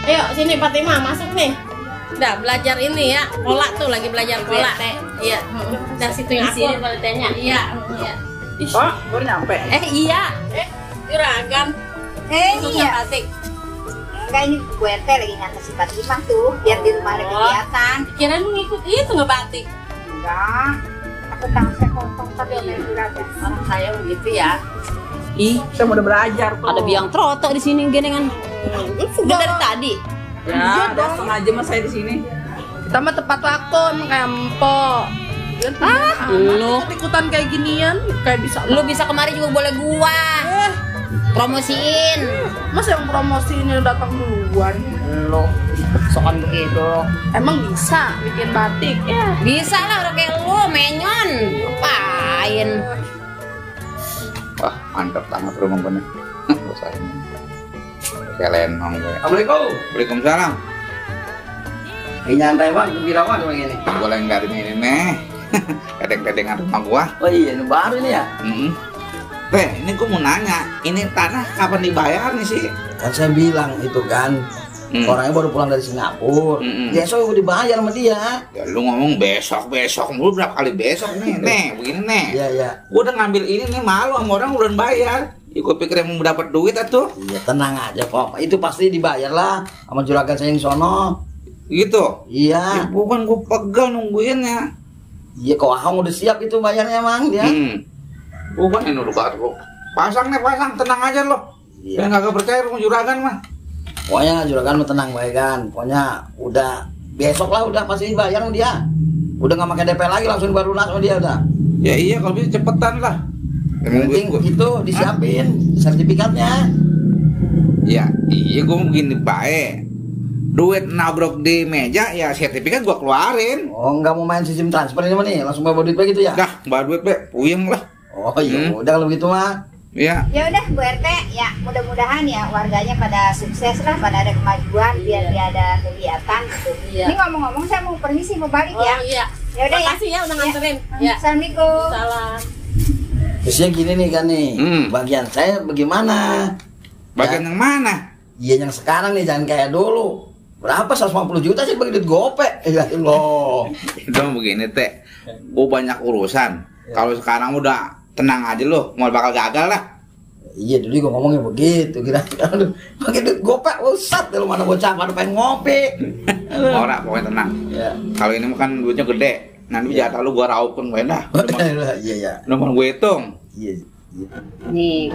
Ayo sini Fatimah, masuk nih. Udah belajar ini ya, pola tuh lagi belajar pola. Iya. Dari situ yang aku tanya. Iya. Oh, baru nyampe. Iya. Juragan. Iya. Batik. Enggak, ini Bu RT lagi ngantar si Fatimah tuh, biar di rumah ada kegiatan. Kirain ngikut itu ngebatik. Enggak. Aku tangan saya kotor tapi sama juragan. Orang saya begitu ya. Ih, saya udah belajar tuh. Ada biang troto di sini genengan. Udah dari tadi. Ya, udah sengaja mas saya di sini. Kita mah tepat waktu kayak empok. Lu Ikutan kayak ginian kayak bisa. lu bisa kemari juga boleh gua. Promosiin. Mas yang promosi ini datang duluan. Lu sokan begitu. Emang bisa bikin batik ya? Bisa lah orang kayak lu, menyon. Ngapain? Wah, mantap banget rumah gue nih. Bos saya ini. Kayak lenong gue. Assalamualaikum. Waalaikumsalam. Ini nyantai bang, gembira banget begini. Boleh ngeliatin ini nih. Kadang-kadangan rumah gua. Oh iya, ini baru ini ya. Ini gua mau nanya, ini tanah kapan dibayar nih sih? Kan saya bilang itu kan, orangnya baru pulang dari Singapura. Besok udah dibayar sama dia. Ya lu ngomong besok mulu berapa kali besok nih? Nih, begini nih. Iya, iya. Gua udah ngambil ini nih, malu sama orang udah bayar. Ya, gua pikir yang mau dapat duit atuh. Iya, tenang aja kok. Itu pasti dibayar lah sama juragan saya yang sono. Gitu. Iya. Ya, bukan gua pegal nungguinnya. Iya, kok Ahong udah siap itu bayarnya emang dia. Bukan ini udah lu. Pasang, tenang aja lo. Iya. Yang kagak percaya sama juragan mah. Pokoknya juragan mau tenang baik kan. Pokoknya udah besok lah udah pasti dibayar sama dia. Udah nggak pakai DP lagi, langsung baru lunas sama dia udah. Ya iya kalau bisa cepetan lah. Yang penting itu disiapin sertifikatnya. Ya iya gua mau gini baik. Duit nabrok di meja ya sertifikat gua keluarin. Oh, nggak mau main sistem transfer ini mah nih, langsung bawa duit begitu ya? Dah, bawa duit be, puyeng lah. Oh iya, udah kalau gitu mah. Iya. Ya udah Bu RT, ya mudah-mudahan ya warganya pada sukses lah, pada ada kemajuan, biar dia ada kegiatan gitu. Ini ngomong-ngomong saya mau permisi mau balik ya. Iya. Ya udah ya. Makasih ya udah nganterin. Ya. Assalamualaikum. Salam. Terusnya gini nih kan nih, bagian saya bagaimana? Bagian yang mana? Iya yang sekarang nih, jangan kayak dulu. Berapa 150 juta sih bagi duit gopek? Ya Allah. Itu begini teh, gua banyak urusan. Kalau sekarang udah tenang aja lo, mau bakal gagal lah. Iya dulu gua ngomongnya begitu, kira-kira pakai duit gopek, usat lu mana bocah pada pengen ngopi. Ora, pokoknya tenang. Ya. Kalau ini kan duitnya gede, nanti jatah lu gua raupin gue dah. Iya ya. Nomor gue hitung. Iya. Nih,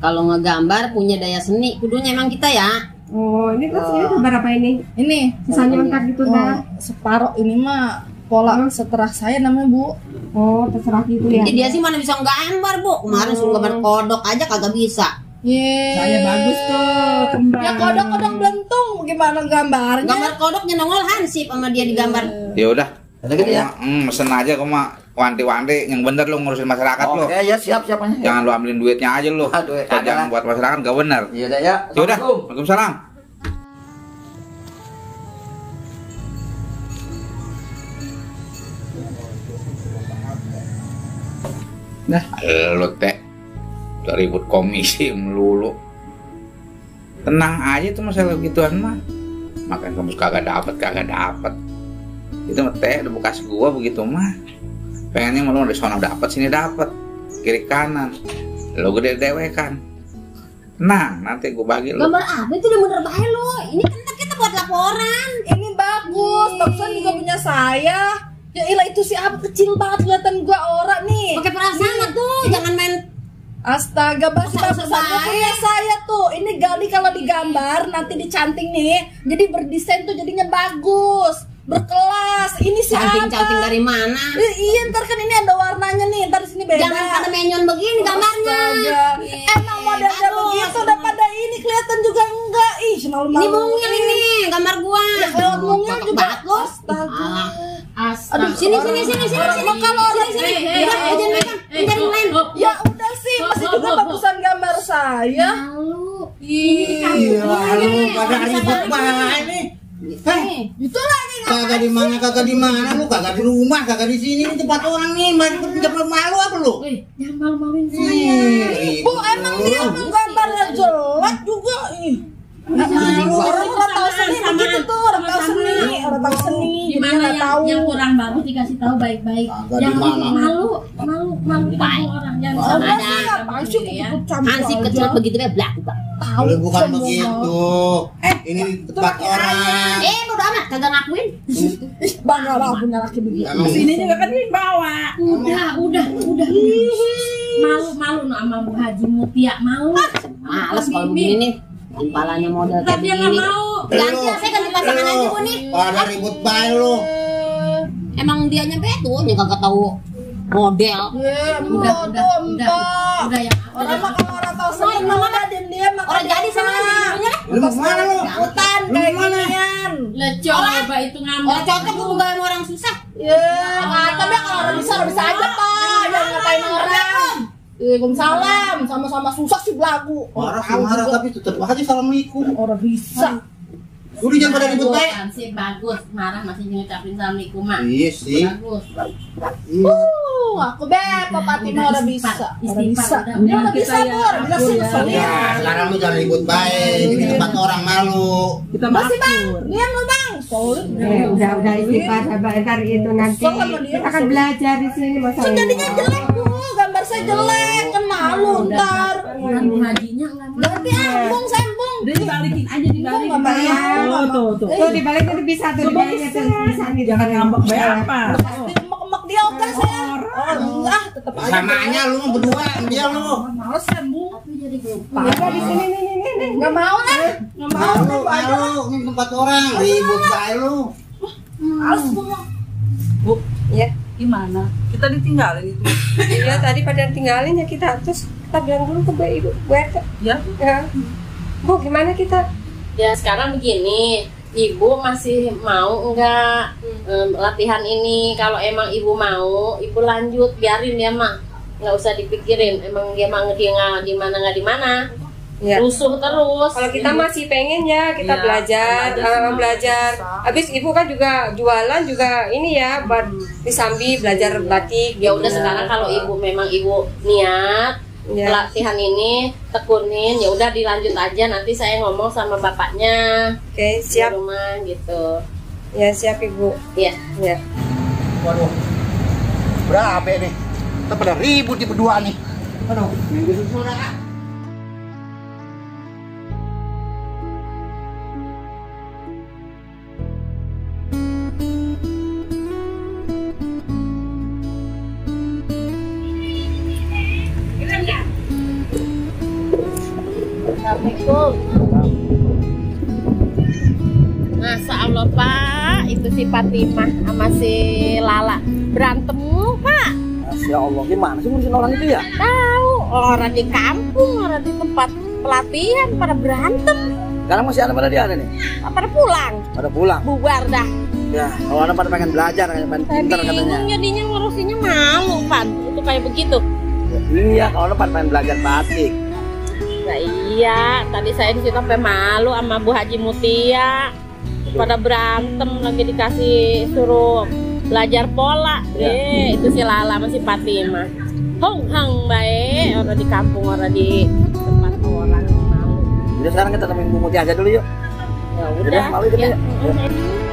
kalau ngegambar punya daya seni, kudunya emang kita ya. Oh, ini kan sini berapa ini? Ini Sisanya lengkap gitu dah. separuh ini mah pola seterah saya namanya Bu. Oh, terserah gitu ya. Jadi dia sih mana bisa nggambar, Bu. Kemarin suruh gambar kodok aja kagak bisa. Saya bagus tuh, kembang. Ya kodok-kodok belentung gimana gambarnya? Gambar kodoknya nongol Hansip sama dia digambar. Ya udah. Ada gitu ya? Mesen aja gua mah wanti-wanti yang bener lu ngurusin masyarakat lu. Oke ya, siap siapanya. Jangan lu ambilin duitnya aja lu. Jangan buat masyarakat gak bener. Iya dah ya. Yaudah, Waalaikumsalam. Nah, lu teh udah ribut komisi melulu. Tenang aja tuh masalah gituan mah. Makan kamu kagak dapet. Itu mah teh udah bekas gua begitu mah. Pengennya malu dari sono dapat sini dapat, kiri kanan. Lo gede dewe kan. Nah, nanti gua bagi lo. Gambar apa itu udah bener bahaya lo. Ini kan kita buat laporan. Ini bagus, bagusan juga punya saya. Ya ilah itu si apa kecil banget kelihatan gua ora nih. Pakai perasaan tuh, jangan main. Astaga, bagusannya punya saya tuh. Ini Gali kalau digambar nanti dicanting nih, jadi berdesain tuh jadinya bagus, berkelas. Ini si Canting dari mana? Iya, ntar kan ini ada warnanya nih, ntar di sini beda. Jangan pada menyon begini gambarnya. Emang modelnya begitu udah pada ini kelihatan juga enggak. Ih, malu-malu. Ini mungil ini gambar gua. Lewat mungil juga bagus. Astaga. Aduh, sini. Kalau orang sini, Jangan main. ya udah sih, masih juga bagusan gambar saya. Iya, lu pada ribut banget nih. Itu lagi Kagak di mana lu, kagak di rumah, kagak di sini, ini tempat orang nih, malu apa lu? Jangan malu-maluin saya. Bu, emang dia menggambarnya jelek juga. Ih. tahu baik-baik. Kagak Jangan di mana. malu di kampung orang. Jangan sama Enggak ada. sih, ngapain sih ikut campur Hansip aja. kecil begitu ya belak. Tahu Boleh bukan semua. begitu. Ini tempat orang. Bodo amat kagak ngakuin. Ih, bangga lah punya laki begitu. Emang Sini juga kan dia yang bawa. Udah. Malu no sama Bu Haji Mutia, malu. Males kalau begini nih. Kepalanya model kayak Tapi dia nggak begini. mau. Ganti ya, saya ganti pasangan aja Bu nih. pada ribut baik lu. Emang dianya betul, dia kagak tahu model. Udah ya. Orang mah kalau orang tahu sendiri mah diam-diam Orang jadi sama dia. Lu mau kemana lu? hutan kayak ginian. Lecok coba itu ngambek. Orang cocok lu bukan orang susah. Ya, tapi kalau orang bisa aja pak, jangan ngapain orang. Waalaikumsalam, sama-sama susah sih belagu. Marah sih marah tapi tetap aja assalamualaikum. Orang bisa. Udah jangan pada ribut baik. Sih bagus, marah masih ngucapin assalamualaikum mah. Iya sih. Bagus. Aku Pak Fatima orang bisa. Orang bisa. Istighfar, Dia orang bisa tuh, orang bisa sih Ya, sekarang lu jangan ribut baik. Di tempat orang malu. Kita Masih bang, makmur. diam lu bang. Udah istighfar sabar ntar itu nanti kita akan belajar di sini masa Kan jadinya jelek bu, gambar saya jelek kan malu ntar. Kan Bu Hajinya nggak mau. Ganti sembung. Dia dibalikin aja dibalikin. Nggak mau. Tuh. tuh dibalik itu bisa tuh dibaliknya tuh bisa nih Jangan ngambek baik apa. Pasti emak-emak dia oke saya. Enggak, tetap aja. Samanya lu berdua dia lu. Males sembung. Ada di sini nih. Nggak mau lah. Nggak mau. Malu ini tempat orang ribut baik lu. Males semua. Bu, Ya. gimana? Kita ditinggalin itu. Iya tadi pada tinggalin ya kita terus kita bilang dulu ke Ibu Bu RT. Ya. Ya. Bu gimana kita? Ya sekarang begini, Ibu masih mau enggak latihan ini? Kalau emang Ibu mau, Ibu lanjut, biarin dia mah, nggak usah dipikirin. Emang dia mah dia nggak di mana nggak di mana, Ya. rusuh terus. Kalau kita masih pengen ya kita Iya, belajar, belajar Habis Ibu kan juga jualan juga ini ya buat di Sambi belajar batik. Ya udah sekarang kalau Ibu memang Ibu niat Ya. latihan ini tekunin, ya udah dilanjut aja. Nanti saya ngomong sama bapaknya Oke, di siap. rumah gitu. Ya, siap Ibu. Ya. Ya. Waduh. Berapa nih? Kita pada ribut di berdua nih. Aduh, minggu sudah. Assalamualaikum. Masya Allah Pak, itu si Fatimah sama si Lala berantem mulu Pak. Masya Allah, gimana sih ngurusin orang itu ya? Tahu orang di kampung, orang di tempat pelatihan pada berantem, Sekarang masih ada pada dia ada nih. pada pulang, Pada pulang. bubar dah. Ya, kalau ada pada pengen belajar, pengen pintar katanya. Bingung jadinya ngurusinnya malu Pak, itu kayak begitu. Iya, kalau ada pada pengen belajar batik. Nah iya, tadi saya di situ sampai malu sama Bu Haji Mutia. Pada berantem lagi dikasih suruh belajar pola. Itu si Lala sama si Fatimah. Hang baik, orang di kampung, orang di tempat orang malu. Jadi sekarang kita temuin Bu Muti aja dulu yuk. Ya Udah, udah. malu kita Ya. yuk.